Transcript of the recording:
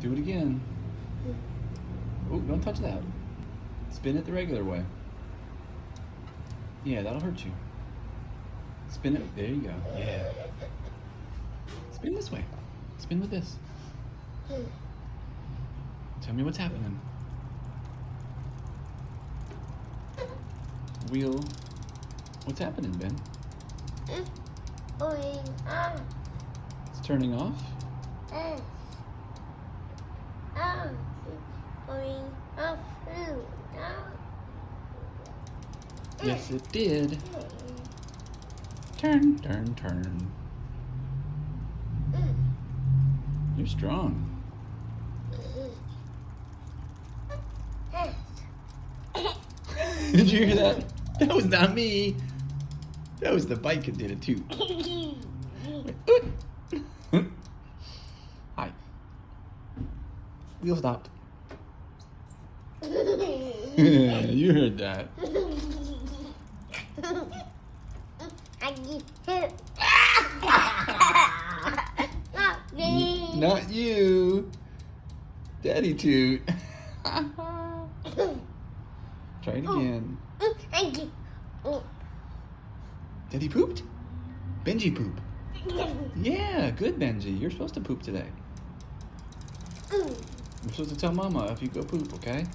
Do it again. Oh, don't touch that. Spin it the regular way. Yeah, that'll hurt you. Spin it. There you go. Yeah. Spin this way. Spin with this. Tell me what's happening. Wheel. What's happening, Ben? It's going on. It's turning off? Yes. It's going off too. Yes, it did. Turn, turn, turn. You're strong. Did you hear that? That was not me. That was the bike that did it too. Hi. Wheel stopped. You heard that. Not me. Not you. Daddy toot. Try it again. Daddy pooped? Benji poop. Yeah, good Benji. You're supposed to poop today. You're supposed to tell Mama if you go poop, okay?